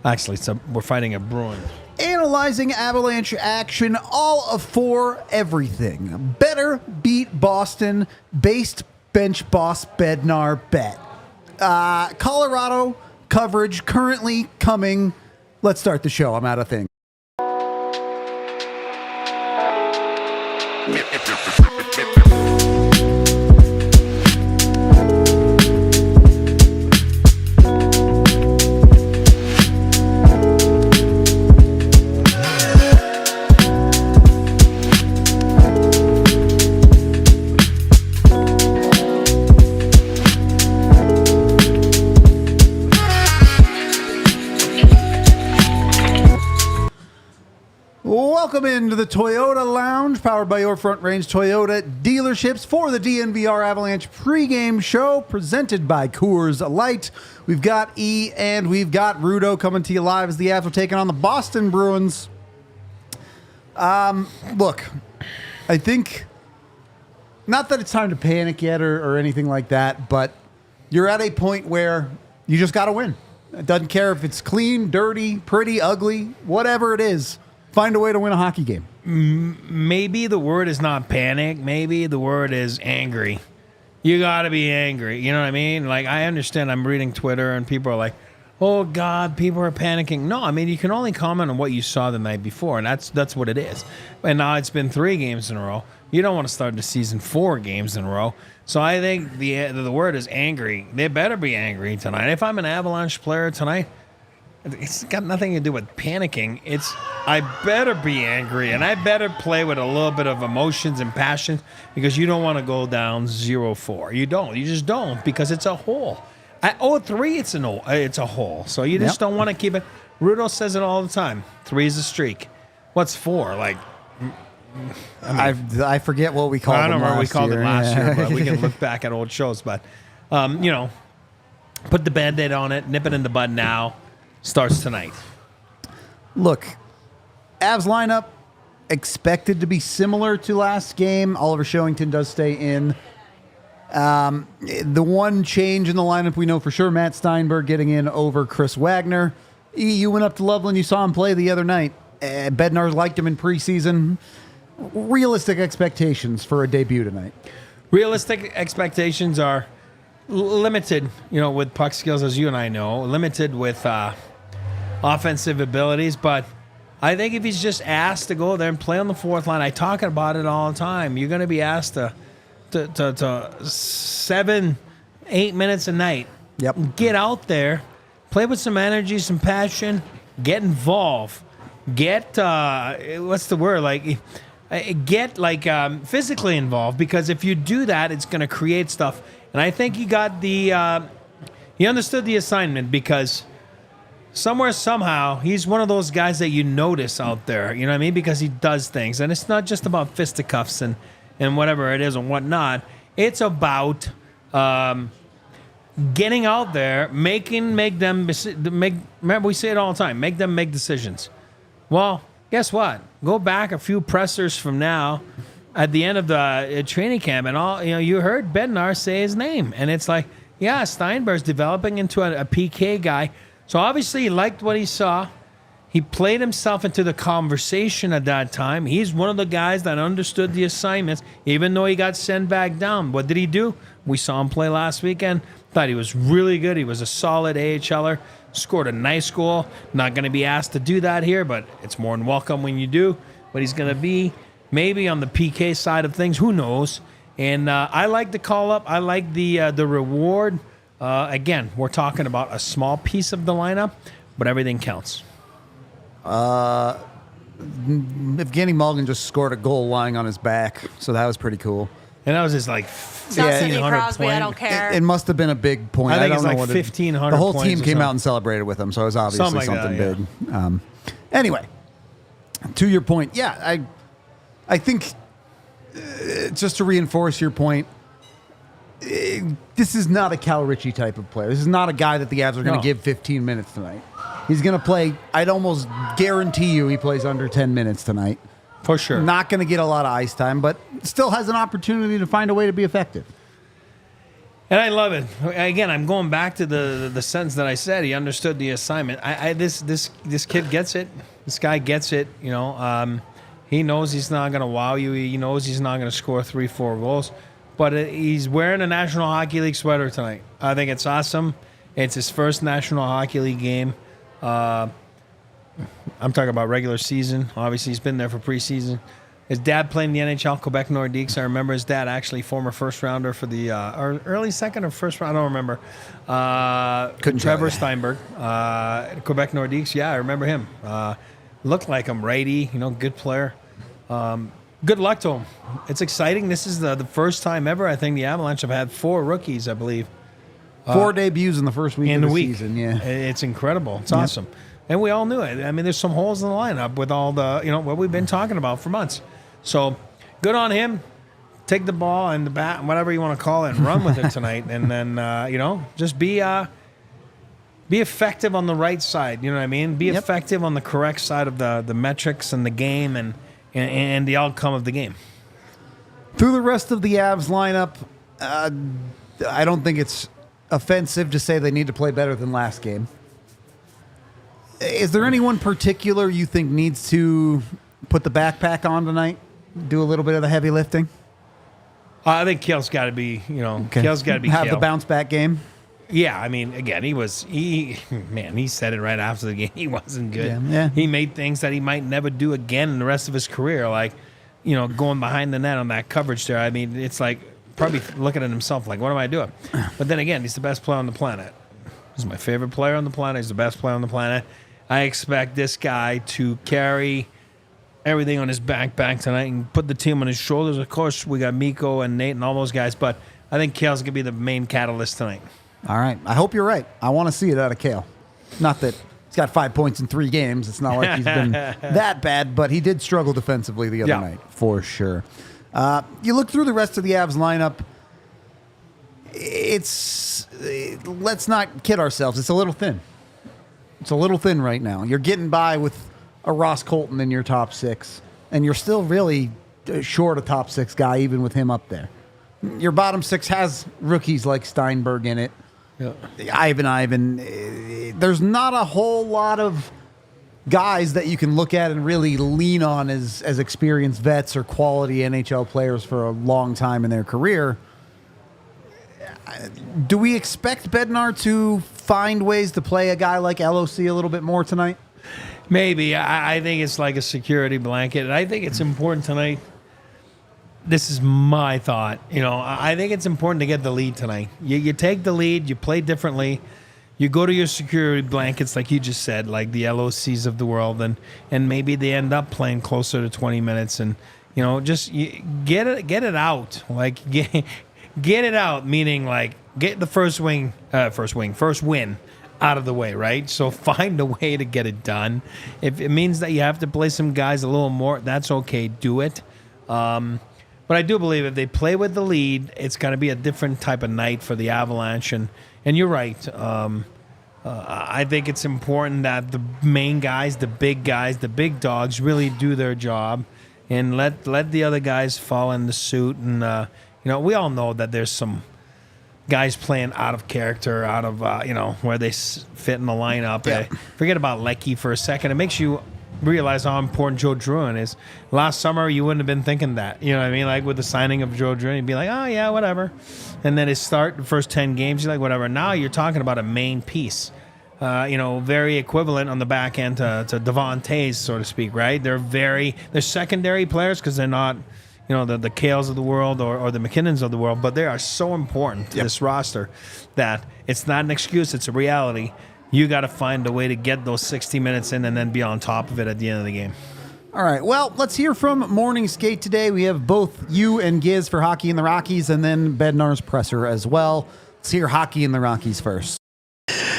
Actually, we're fighting a Bruin. Analyzing Avalanche action, all of four, everything. Better beat Boston, based bench boss Bednar bet. Colorado coverage currently coming. Let's start the show. I'm out of things. Welcome into the Toyota Lounge, powered by your Front Range Toyota dealerships for the DNVR Avalanche pregame show, presented by Coors Light. We've got E and we've got Rudo coming to you live as the Avs are taking on the Boston Bruins. Look, I think, not that it's time to panic yet or anything like that, but you're at a point where you just got to win. It doesn't care if it's clean, dirty, pretty, ugly, whatever it is. Find a way to win a hockey game. Maybe the word is not panic. Maybe the word is angry. You got to be angry. You know what I mean? Like, I understand. I'm reading Twitter and people are like, oh, God, people are panicking. No, I mean, you can only comment on what you saw the night before, and that's what it is. And now it's been 3 games in a row. You don't want to start the season 4 games in a row. So I think the word is angry. They better be angry tonight. If I'm an Avalanche player tonight, it's got nothing to do with panicking. It's I better be angry, and I better play with a little bit of emotions and passion, because you don't want to go down 0-4. You don't. You just don't, because it's a hole. At 0-3, it's a hole. So you just don't want to keep it. Rudo says it all the time. 3 is a streak. What's 4? Like, I forget what we called it. I don't know what we called it last year, but we can look back at old shows. But, put the Band-Aid on it, nip it in the bud now. Starts tonight. Look, Avs lineup expected to be similar to last game. Oliver Showington does stay in. The one change in the lineup we know for sure, Matt Steinberg getting in over Chris Wagner. You went up to Loveland, you saw him play the other night. Bednar liked him in preseason. Realistic expectations for a debut tonight? Realistic expectations are limited, with puck skills, as you and I know, limited with offensive abilities, but I think if he's just asked to go there and play on the fourth line, I talk about it all the time. You're going to be asked to 7-8 minutes a night. Yep. Get out there, play with some energy, some passion, get involved, get what's the word, physically involved, because if you do that, it's going to create stuff. And I think he got he understood the assignment, because somewhere, somehow, he's one of those guys that you notice out there, you know what I mean? Because he does things. And it's not just about fisticuffs and whatever it is and whatnot. It's about getting out there, remember, we say it all the time, make them make decisions. Well, guess what? Go back a few pressers from now, at the end of the training camp, and all you heard Bednar say his name. And it's like, yeah, Steinberg's developing into a PK guy. So obviously he liked what he saw. He played himself into the conversation at that time. He's one of the guys that understood the assignments, even though he got sent back down. What did he do? We saw him play last weekend. Thought he was really good. He was a solid AHLer. Scored a nice goal. Not going to be asked to do that here, but it's more than welcome when you do. But he's going to be maybe on the PK side of things. Who knows? And I like the call-up. I like the reward. Again, we're talking about a small piece of the lineup, but everything counts. Evgeny Malkin just scored a goal lying on his back, so that was pretty cool. And that was his, Not Sidney Crosby, I don't care. It must have been a big point. I think don't it's know like what 1,500 The whole points team or came something. out and celebrated with him, so it was obviously something that, big. Anyway, to your point, yeah, I think just to reinforce your point, this is not a Cal Ritchie type of player. This is not a guy that the Avs are going to give 15 minutes tonight. He's going to play, I'd almost guarantee you he plays under 10 minutes tonight. For sure. Not going to get a lot of ice time, but still has an opportunity to find a way to be effective. And I love it. Again, I'm going back to the sentence that I said. He understood the assignment. This kid gets it. This guy gets it. He knows he's not going to wow you. He knows he's not going to score 3-4 goals. But he's wearing a National Hockey League sweater tonight. I think it's awesome. It's his first National Hockey League game. I'm talking about regular season. Obviously, he's been there for preseason. His dad played in the NHL, Quebec Nordiques. I remember his dad, actually, former first rounder for the early second or first round. I don't remember. Trevor Steinberg, Quebec Nordiques. Yeah, I remember him. Looked like him, righty. Good player. Good luck to him. It's exciting. This is the first time ever, I think, the Avalanche have had 4 rookies, I believe. 4 debuts in the first week of the season. Yeah, it's incredible. It's awesome. And we all knew it. I mean, there's some holes in the lineup with all the, what we've been talking about for months. So good on him. Take the ball and the bat, whatever you want to call it, and run with it tonight. And then, just be effective on the right side. You know what I mean? Be effective on the correct side of the metrics and the game and the outcome of the game. Through the rest of the Avs lineup, I don't think it's offensive to say they need to play better than last game. Is there anyone particular you think needs to put the backpack on tonight? Do a little bit of the heavy lifting? I think Cale's got to be, Cale's got to be have Cale. The bounce back game. Yeah, I mean, again, he said it right after the game. He wasn't good. Yeah. He made things that he might never do again in the rest of his career, like, going behind the net on that coverage there. I mean, it's like probably looking at himself like, what am I doing? But then again, he's the best player on the planet. He's my favorite player on the planet. He's the best player on the planet. I expect this guy to carry everything on his back tonight and put the team on his shoulders. Of course, we got Mikko and Nate and all those guys, but I think Cale's going to be the main catalyst tonight. All right. I hope you're right. I want to see it out of Cale. Not that he's got 5 points in 3 games. It's not like he's been that bad, but he did struggle defensively the other night, for sure. You look through the rest of the Avs lineup, let's not kid ourselves. It's a little thin. It's a little thin right now. You're getting by with a Ross Colton in your top 6, and you're still really short a top 6 guy, even with him up there. Your bottom 6 has rookies like Steinberg in it. Yeah. Ivan. There's not a whole lot of guys that you can look at and really lean on as experienced vets or quality NHL players for a long time in their career. Do we expect Bednar to find ways to play a guy like LOC a little bit more tonight? Maybe. I think it's like a security blanket. And I think it's important tonight. This is my thought. I think it's important to get the lead tonight. You take the lead. You play differently. You go to your security blankets, like you just said, like the LOCs of the world, and maybe they end up playing closer to 20 minutes. And, just get it out. Like, get it out, meaning like get the first win out of the way, right? So find a way to get it done. If it means that you have to play some guys a little more, that's okay. Do it. But I do believe if they play with the lead, it's going to be a different type of night for the Avalanche. And you're right. I think it's important that the main guys, the big dogs, really do their job and let the other guys fall in the suit. And we all know that there's some guys playing out of character, out of, where they fit in the lineup. Yeah. Forget about Leckie for a second. It makes you realize how important Joe Drouin is. Last summer, you wouldn't have been thinking that. You know what I mean? Like with the signing of Joe Drouin, you'd be like, oh, yeah, whatever. And then the first 10 games, you're like, whatever. Now you're talking about a main piece. Very equivalent on the back end to Devon Toews, so to speak, right? They're secondary players because they're not, the Cales of the world or the McKinnons of the world, but they are so important to this roster that it's not an excuse, it's a reality. You got to find a way to get those 60 minutes in and then be on top of it at the end of the game. All right, well, let's hear from Morning Skate today. We have both you and Giz for Hockey in the Rockies and then Bednar's presser as well. Let's hear Hockey in the Rockies first.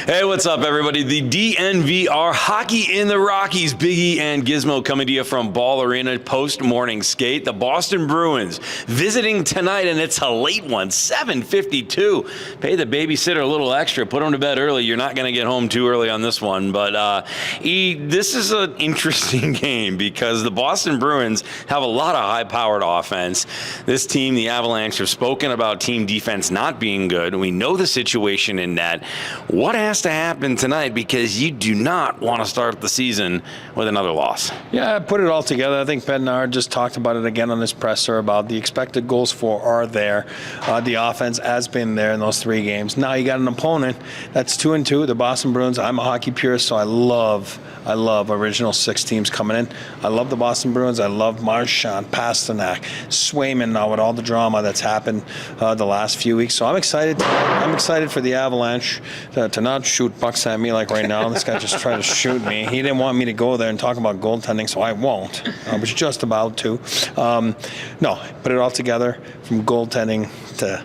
Hey, what's up, everybody? The DNVR Hockey in the Rockies, Biggie and Gizmo coming to you from Ball Arena post-morning skate. The Boston Bruins visiting tonight, and it's a late one, 7:52. Pay the babysitter a little extra, put him to bed early. You're not going to get home too early on this one, but this is an interesting game because the Boston Bruins have a lot of high-powered offense. This team, the Avalanche, have spoken about team defense not being good. We know the situation in net. What has to happen tonight, because you do not want to start the season with another loss? Yeah, put it all together. I think Bednar just talked about it again on his presser about the expected goals for are there. The offense has been there in those 3 games. Now you got an opponent that's 2-2, the Boston Bruins. I'm a hockey purist, so I love original 6 teams coming in. I love the Boston Bruins. I love Marchand, Pasternak, Swayman now with all the drama that's happened the last few weeks. So I'm excited. I'm excited for the Avalanche to not shoot pucks at me like right now. This guy just tried to shoot me. He didn't want me to go there and talk about goaltending, so I won't. I was just about to. No, put it all together from goaltending to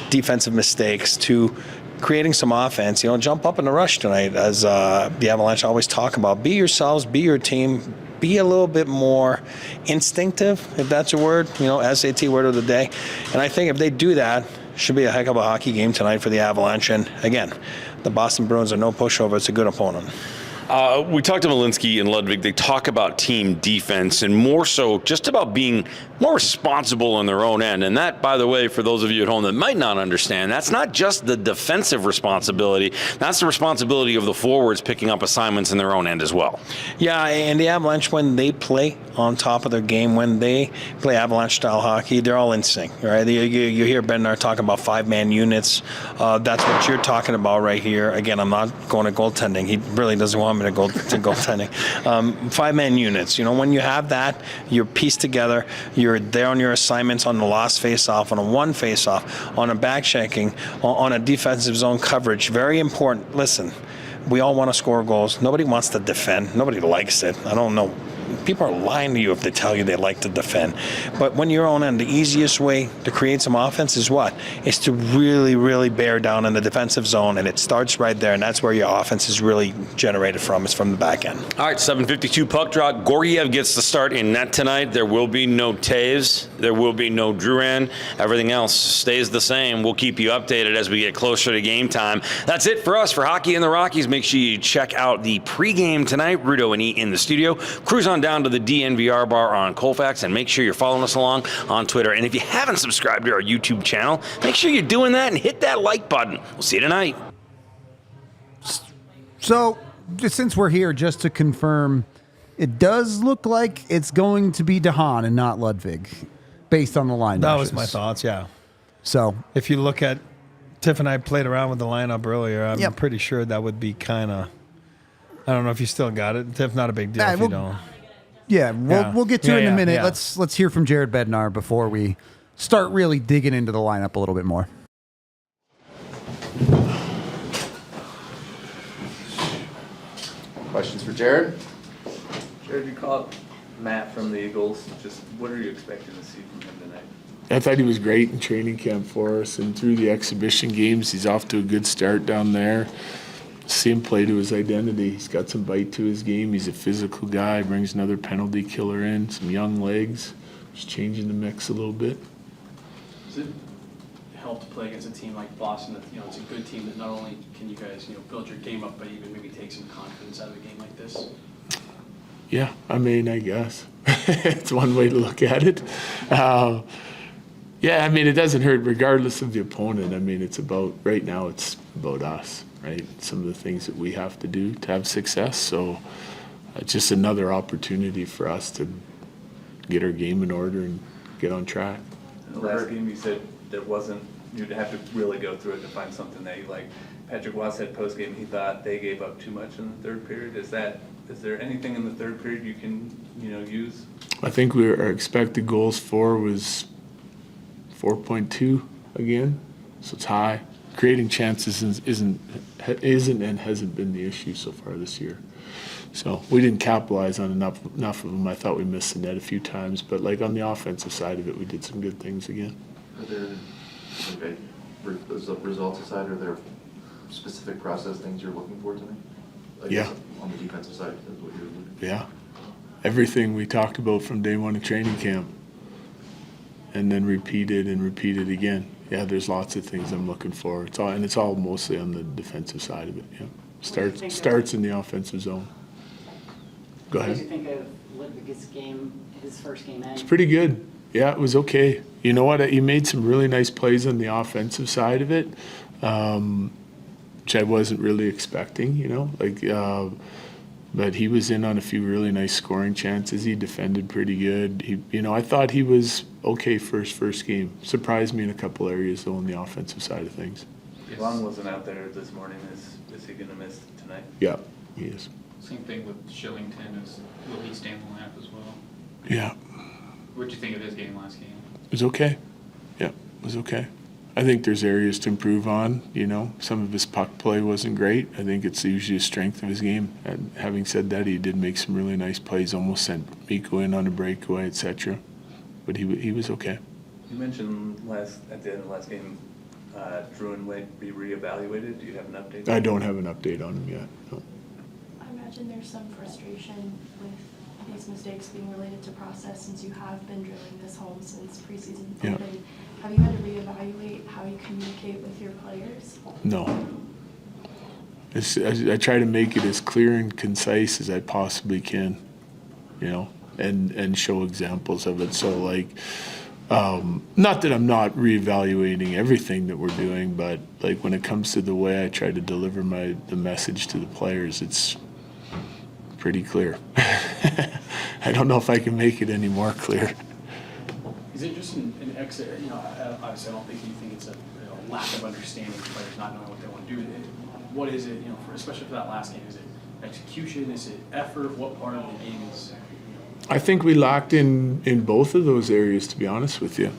defensive mistakes to creating some offense. Jump up in the rush tonight, as the Avalanche always talk about. Be yourselves, be your team, be a little bit more instinctive, if that's a word, SAT word of the day. And I think if they do that, should be a heck of a hockey game tonight for the Avalanche. And again, the Boston Bruins are no pushover. It's a good opponent. We talked to Malinsky and Ludwig. They talk about team defense and more so just about being more responsible on their own end. And that, by the way, for those of you at home that might not understand, that's not just the defensive responsibility. That's the responsibility of the forwards picking up assignments in their own end as well. Yeah, and the Avalanche, when they play on top of their game, when they play Avalanche-style hockey, they're all in sync, right? You hear Bednar talking about 5-man units. That's what you're talking about right here. Again, I'm not going to goaltending. He really doesn't want me to go to goaltending. 5-man units. When you have that, you're pieced together. You're there on your assignments on the lost face-off, on a one face-off, on a back-checking, on a defensive zone coverage. Very important. Listen, we all want to score goals. Nobody wants to defend. Nobody likes it. I don't know. People are lying to you if they tell you they like to defend. But when you're on end, the easiest way to create some offense is what? Is to really, really bear down in the defensive zone, and it starts right there, and that's where your offense is really generated from. It's from the back end. All right, 7:52 puck drop. Gorgiev gets the start in net tonight. There will be no Taves. There will be no Drouin. Everything else stays the same. We'll keep you updated as we get closer to game time. That's it for us for Hockey in the Rockies. Make sure you check out the pregame tonight. Rudo and E in the studio. Cruise on down to the DNVR bar on Colfax, and make sure you're following us along on Twitter. And if you haven't subscribed to our YouTube channel, make sure you're doing that and hit that like button. We'll see you tonight. So, since we're here, just to confirm, it does look like it's going to be DeHaan and not Ludwig, based on the line. That was my thoughts, yeah. So, if you look at, Tiff and I played around with the lineup earlier, I'm pretty sure that would be kind of, I don't know if you still got it. Tiff, not a big deal if you don't. Yeah, we'll get to it in a minute. Yeah. Let's hear from Jared Bednar before we start really digging into the lineup a little bit more. Questions for Jared? Jared, you caught Matt from the Eagles. Just what are you expecting to see from him tonight? I thought he was great in training camp for us, and through the exhibition games, he's off to a good start down there. See him play to his identity. He's got some bite to his game. He's a physical guy, brings another penalty killer in, some young legs, just changing the mix a little bit. Does it help to play against a team like Boston that, it's a good team that not only can you guys, build your game up, but even maybe take some confidence out of a game like this? Yeah, I guess. It's one way to look at it. It doesn't hurt regardless of the opponent. It's about, right now, it's about us. Right, some of the things that we have to do to have success. So it's just another opportunity for us to get our game in order and get on track. In the last game, you said you'd have to really go through it to find something that you like. Patrick Waugh said post-game he thought they gave up too much in the third period. Is there anything in the third period you can use? I think our expected goals for was 4.2 again, so it's high. Creating chances isn't and hasn't been the issue so far this year. So we didn't capitalize on enough of them. I thought we missed the net a few times, but on the offensive side of it, we did some good things again. Are there, those results aside, are there specific process things you're looking for tonight? I Yeah. guess on the defensive side, is what you're looking for. Yeah. Everything we talked about from day one of training camp, and then repeated again. Yeah, there's lots of things I'm looking for. It's all mostly on the defensive side of it. Yeah, starts in the offensive zone. Go What did ahead. you think of Ludwig's game, his first game in? It's pretty good. Yeah, it was okay. You know what? He made some really nice plays on the offensive side of it, which I wasn't really expecting. But he was in on a few really nice scoring chances. He defended pretty good. I thought he was okay for his first game. Surprised me in a couple areas though on the offensive side of things. Long wasn't out there this morning. Is he going to miss tonight? Yeah, he is. Same thing with Shillington. Will he stay in the lineup as well? Yeah, What'd you think of his game last game? it was okay. Yeah, it was okay. I think there's areas to improve on. Some of his puck play wasn't great. I think it's usually a strength of his game. And having said that, he did make some really nice plays. Almost sent Mikko in on a breakaway, etc. But he was okay. You mentioned at the end of the last game, Druin might be reevaluated. Do you have an update? I don't have an update on him yet. No. I imagine there's some frustration with these mistakes being related to process since you have been drilling this home since preseason Yeah. opened. Have you had to reevaluate how you communicate with your players? No. I try to make it as clear and concise as I possibly can, and show examples of it. So not that I'm not reevaluating everything that we're doing, but when it comes to the way I try to deliver the message to the players, it's pretty clear. I don't know if I can make it any more clear. Is it just an exit? Obviously, I don't think you think it's a lack of understanding of players not knowing what they want to do. What is it? Especially for that last game, is it execution? Is it effort? What part of the game is? I think we lacked in both of those areas, to be honest with you.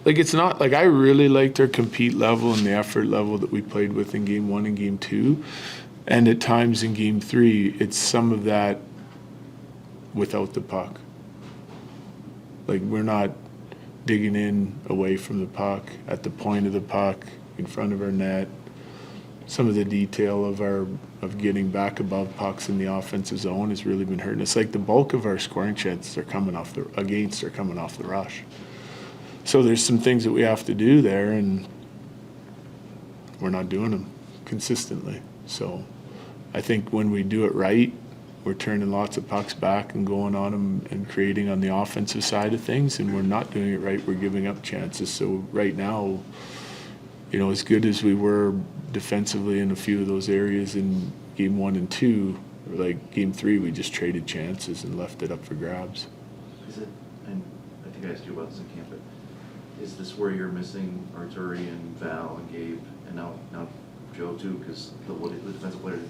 It's not I really liked our compete level and the effort level that we played with in game 1 and game 2, and at times in game 3, it's some of that without the puck. We're not digging in away from the puck, at the point of the puck, in front of our net. Some of the detail of getting back above pucks in the offensive zone has really been hurting us. The bulk of our scoring chances are coming off the rush. So there's some things that we have to do there, and we're not doing them consistently. So I think when we do it right, we're turning lots of pucks back and going on them and creating on the offensive side of things, and we're not doing it right, we're giving up chances. So right now, as good as we were defensively in a few of those areas in game 1 and 2, game 3, we just traded chances and left it up for grabs. Is it, and I think I asked you about this in camp, but is this where you're missing Arturi and Val and Gabe and now Joe too? Because the defensive players,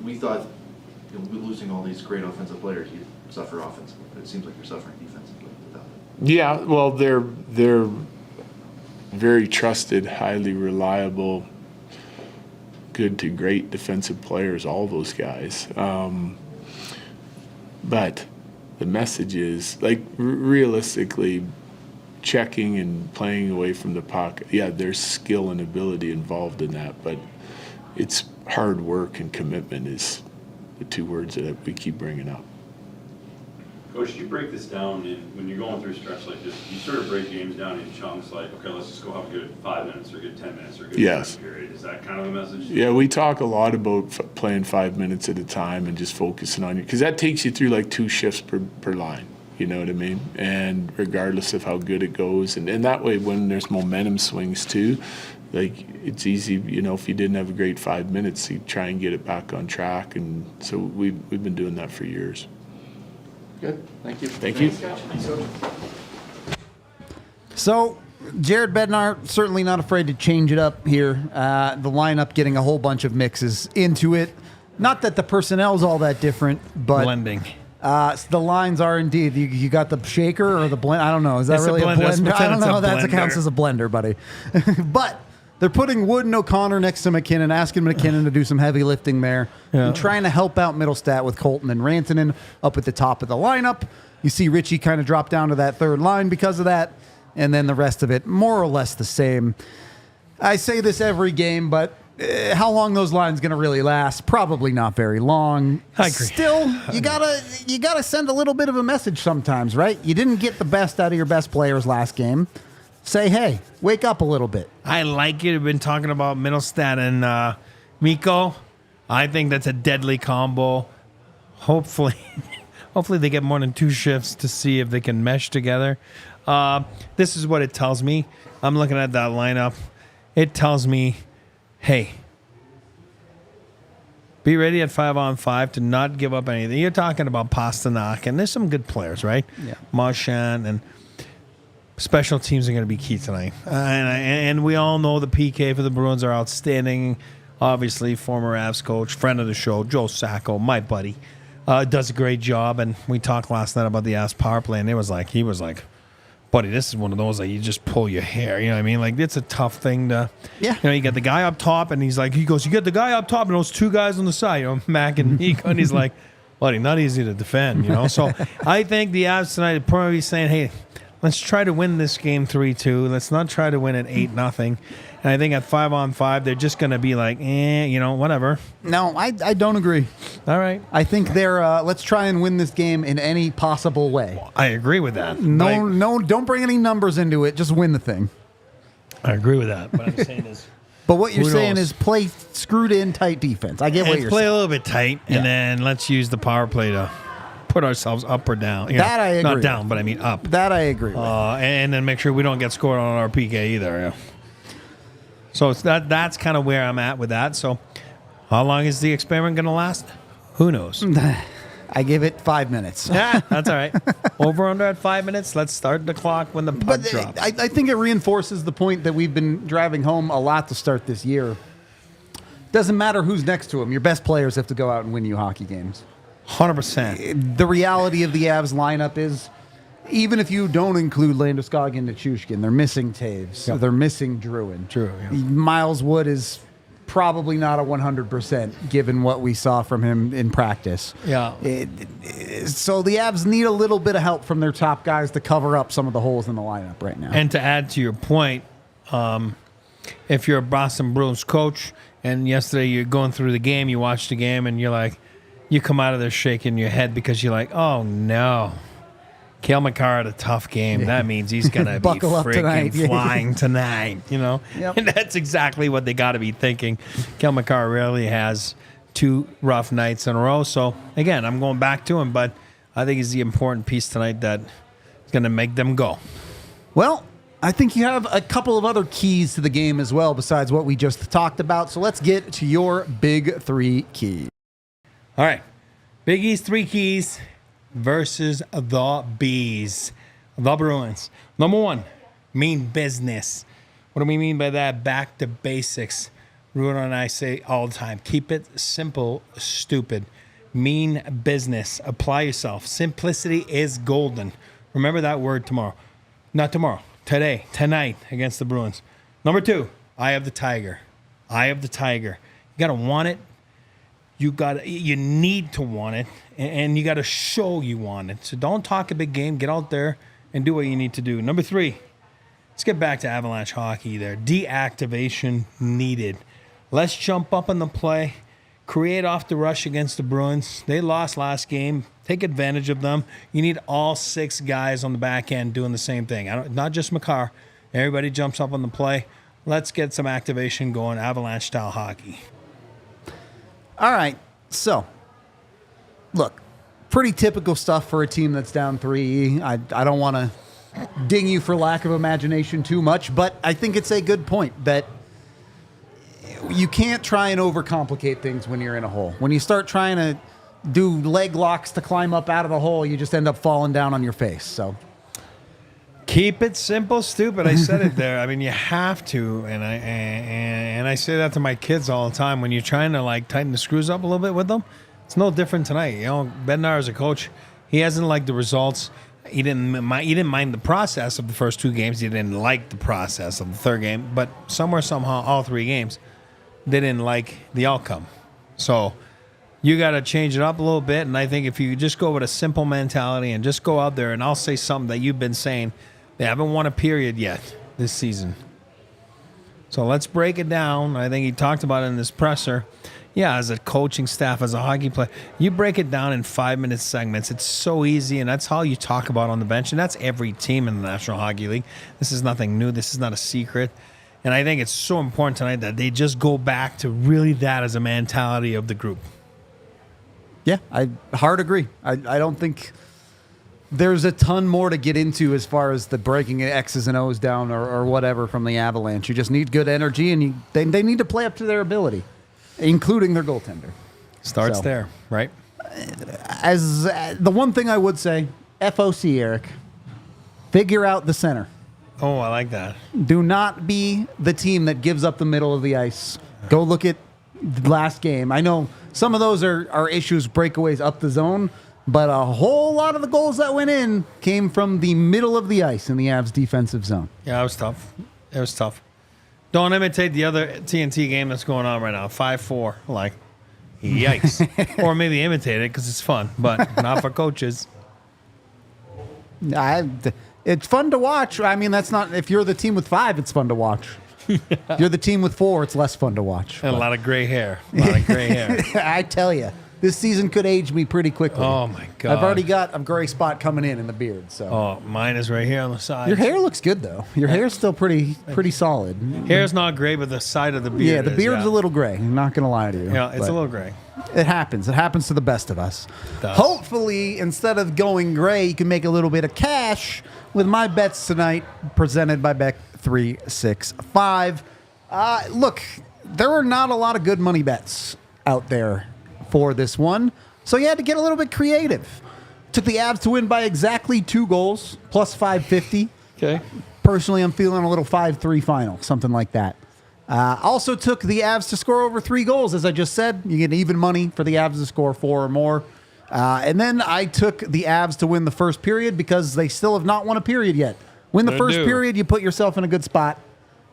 we thought losing all these great offensive players, you'd suffer offensively, but it seems like you're suffering defensively without it. Yeah, well, they're very trusted, highly reliable, good to great defensive players, all those guys. But the message is, realistically, checking and playing away from the puck, yeah, there's skill and ability involved in that, but it's hard work and commitment is the two words that we keep bringing up. Coach, you break this down when you're going through a stretch like this, you sort of break games down in chunks okay, let's just go have a good 5 minutes or a good 10 minutes or a good Yes. period. Is that kind of a message? Yeah, we talk a lot about playing 5 minutes at a time and just focusing on you, because that takes you through 2 shifts per line, you know what I mean? And regardless of how good it goes, and that way when there's momentum swings too, it's easy, if you didn't have a great 5 minutes, you try and get it back on track, and so we've been doing that for years. Good, thank you. Thank you. So, Jared Bednar, certainly not afraid to change it up here. The lineup getting a whole bunch of mixes into it. Not that the personnel's all that different, but Blending. the lines are indeed. You got the shaker or the blend? I don't know. Is that It's a really a blender. Let's blender? I pretend don't it's a know. That blender. counts as a blender, buddy. But they're putting Wood and O'Connor next to McKinnon, asking McKinnon to do some heavy lifting there, and trying to help out Middlestat with Colton and Rantanen up at the top of the lineup. You see Richie kind of drop down to that third line because of that, and then the rest of it more or less the same. I say this every game, but how long those lines going to really last? Probably not very long. I agree. Still, you gotta send a little bit of a message sometimes, right? You didn't get the best out of your best players last game. Say, hey, wake up a little bit. I like it. We've been talking about Middlestad and Mikko. I think that's a deadly combo. Hopefully they get more than 2 shifts to see if they can mesh together. This is what it tells me. I'm looking at that lineup. It tells me, hey, be ready at 5-on-5 to not give up anything. You're talking about Pasternak, and there's some good players, right? Yeah. Marchand, and special teams are going to be key tonight. And we all know the PK for the Bruins are outstanding. Obviously, former Avs coach, friend of the show, Joe Sacco, my buddy, does a great job. And we talked last night about the Avs power play, and he was like, buddy, this is one of those that you just pull your hair. You know what I mean? Like, it's a tough thing to, Yeah. You know, you got the guy up top, and he goes, you get the guy up top and those 2 guys on the side, you know, Mac and Nico, and he's like, buddy, not easy to defend, you know? So I think the Avs tonight are probably saying, hey, let's try to win this game 3-2. Let's not try to win it 8-0. And I think at 5-on-5, they're just going to be like, you know, whatever. No, I don't agree. All right. I think they're let's try and win this game in any possible way. I agree with that. No, don't bring any numbers into it. Just win the thing. I agree with that. But I'm saying is, But what you're Who saying knows? is play screwed in tight defense. I get what let's you're play saying. a little bit tight, Yeah. and then let's use the power play to put ourselves up or down. You That know, I agree Not with. down, but I mean up. That I agree with. And then make sure we don't get scored on our PK either. Yeah. So it's that's kind of where I'm at with that. So how long is the experiment going to last? Who knows? I give it 5 minutes. Yeah, that's all right. Over under at 5 minutes. Let's start the clock when the puck But drops. I think it reinforces the point that we've been driving home a lot to start this year. Doesn't matter who's next to him. Your best players have to go out and win you hockey games. 100%. The reality of the Avs lineup is, even if you don't include Landeskog and Nichushkin, they're missing Taves. Yep. They're missing Druin. True, yeah. Miles Wood is probably not a 100% given what we saw from him in practice. Yeah. So the Avs need a little bit of help from their top guys to cover up some of the holes in the lineup right now. And to add to your point, if you're a Boston Bruins coach and yesterday you're going through the game, you watch the game and you're like, you come out of there shaking your head because you're like, oh no, Cale Makar had a tough game. That means he's going to be Buckle up freaking tonight. flying tonight, you know? Yep. And that's exactly what they got to be thinking. Cale Makar really has 2 rough nights in a row. So, again, I'm going back to him, but I think he's the important piece tonight that is going to make them go. Well, I think you have a couple of other keys to the game as well besides what we just talked about. So let's get to your big 3 keys. All right. Big E's 3 keys versus the Bees, the Bruins. Number 1, mean business. What do we mean by that? Back to basics. Rudo and I say all the time, keep it simple, stupid. Mean business. Apply yourself. Simplicity is golden. Remember that word tomorrow. Not tomorrow. Today. Tonight against the Bruins. Number 2, eye of the tiger. Eye of the tiger. You got to want it. You need to want it, and you got to show you want it. So don't talk a big game. Get out there and do what you need to do. Number 3, let's get back to Avalanche hockey there. Deactivation needed. Let's jump up on the play. Create off the rush against the Bruins. They lost last game. Take advantage of them. You need all 6 guys on the back end doing the same thing. Not just Makar. Everybody jumps up on the play. Let's get some activation going, Avalanche-style hockey. All right, so, look, pretty typical stuff for a team that's down 3. I don't want to ding you for lack of imagination too much, but I think it's a good point that you can't try and overcomplicate things when you're in a hole. When you start trying to do leg locks to climb up out of the hole, you just end up falling down on your face, so... Keep it simple, stupid. I said it there. I mean, you have to, and I say that to my kids all the time. When you're trying to like tighten the screws up a little bit with them, it's no different tonight. You know, Bednar as a coach, he hasn't liked the results. He didn't mind the process of the first 2 games. He didn't like the process of the 3rd game, but somehow, all 3 games, they didn't like the outcome. So you got to change it up a little bit. And I think if you just go with a simple mentality and just go out there, and I'll say something that you've been saying. They haven't won a period yet this season. So let's break it down. I think he talked about it in this presser. Yeah, as a coaching staff, as a hockey player, you break it down in 5-minute segments. It's so easy, and that's how you talk about on the bench, and that's every team in the National Hockey League. This is nothing new. This is not a secret. And I think it's so important tonight that they just go back to really that as a mentality of the group. Yeah, I hard agree. I don't think there's a ton more to get into as far as the breaking X's and O's down or whatever from the Avalanche. You just need good energy, and they need to play up to their ability, including their goaltender. Starts there, right? As the one thing I would say, FOC, Eric, figure out the center. Oh, I like that. Do not be the team that gives up the middle of the ice. Go look at the last game. I know some of those are issues, breakaways up the zone, but a whole lot of the goals that went in came from the middle of the ice in the Avs defensive zone. Yeah, it was tough. It was tough. Don't imitate the other TNT game that's going on right now. 5-4. Like, yikes. Or maybe imitate it because it's fun, but not for coaches. It's fun to watch. I mean, that's not, if you're the team with 5, it's fun to watch. If you're the team with 4, it's less fun to watch. And a lot of gray hair. I tell you, this season could age me pretty quickly. Oh, my God. I've already got a gray spot coming in the beard. So. Oh, mine is right here on the side. Your hair looks good, though. Your hair's still pretty solid. Hair's not gray, but the side of the beard Yeah, the beard's a little gray. I'm not going to lie to you. Yeah, it's a little gray. It happens. It happens to the best of us. Hopefully, instead of going gray, you can make a little bit of cash with my bets tonight, presented by Bet365. Look, there are not a lot of good money bets out there for this one, so you had to get a little bit creative. Took the Avs to win by exactly 2 goals, plus 550. Okay. Personally, I'm feeling a little 5-3 final, something like that. Also took the Avs to score over 3 goals, as I just said. You get even money for the Avs to score 4 or more. And then I took the Avs to win the first period because they still have not won a period yet. Win the first period, you put yourself in a good spot.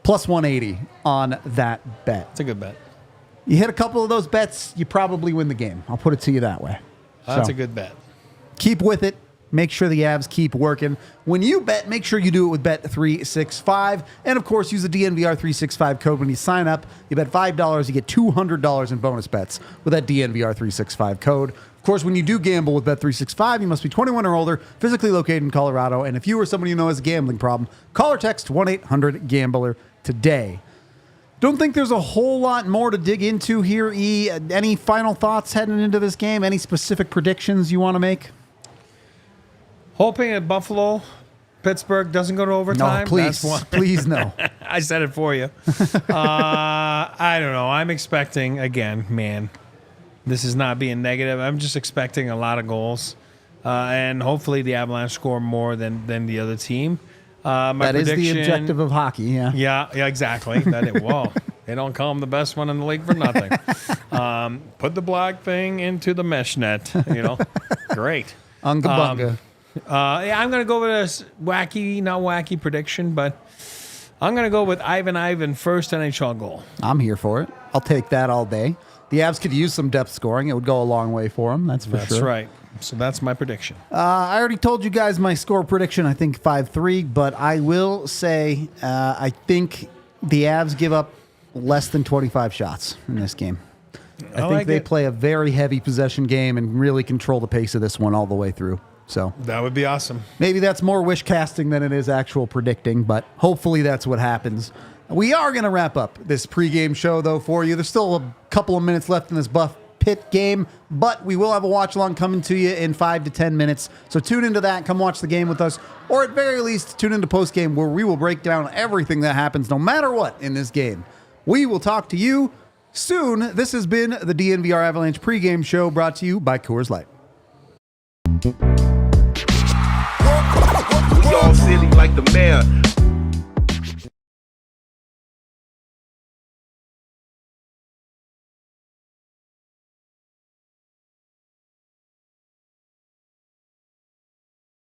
Plus 180 on that bet. It's a good bet. You hit a couple of those bets, you probably win the game. I'll put it to you that way. That's a good bet. Keep with it. Make sure the Avs keep working. When you bet, make sure you do it with Bet365. And, of course, use the DNVR 365 code when you sign up. You bet $5, you get $200 in bonus bets with that DNVR 365 code. Of course, when you do gamble with Bet365, you must be 21 or older, physically located in Colorado. And if you or somebody you know has a gambling problem, call or text 1-800-GAMBLER today. Don't think there's a whole lot more to dig into here, E. Any final thoughts heading into this game? Any specific predictions you want to make? Hoping at Buffalo, Pittsburgh doesn't go to overtime. No, please. Please, no. I said it for you. I don't know. I'm expecting, again, man, this is not being negative. I'm just expecting a lot of goals. And hopefully the Avalanche score more than the other team. That is the objective of hockey, yeah. Yeah, exactly. Well, they don't call them the best one in the league for nothing. Put the black thing into the mesh net, Great. Unga bunga. I'm going to go with a not wacky prediction, but I'm going to go with Ivan first NHL goal. I'm here for it. I'll take that all day. The Avs could use some depth scoring. It would go a long way for them, that's for sure. That's right. So that's my prediction. I already told you guys my score prediction, I think 5-3, but I will say I think the Avs give up less than 25 shots in this game. I think they play a very heavy possession game and really control the pace of this one all the way through. So that would be awesome. Maybe that's more wish casting than it is actual predicting, but hopefully that's what happens. We are going to wrap up this pregame show, though, for you. There's still a couple of minutes left in this Buff Pitt game, but we will have a watch along coming to you in 5 to 10 minutes. So tune into that. Come watch the game with us, or at very least tune into postgame where we will break down everything that happens, no matter what, in this game. We will talk to you soon. This has been the DNVR Avalanche pregame show, brought to you by Coors Light. We all silly like the mayor.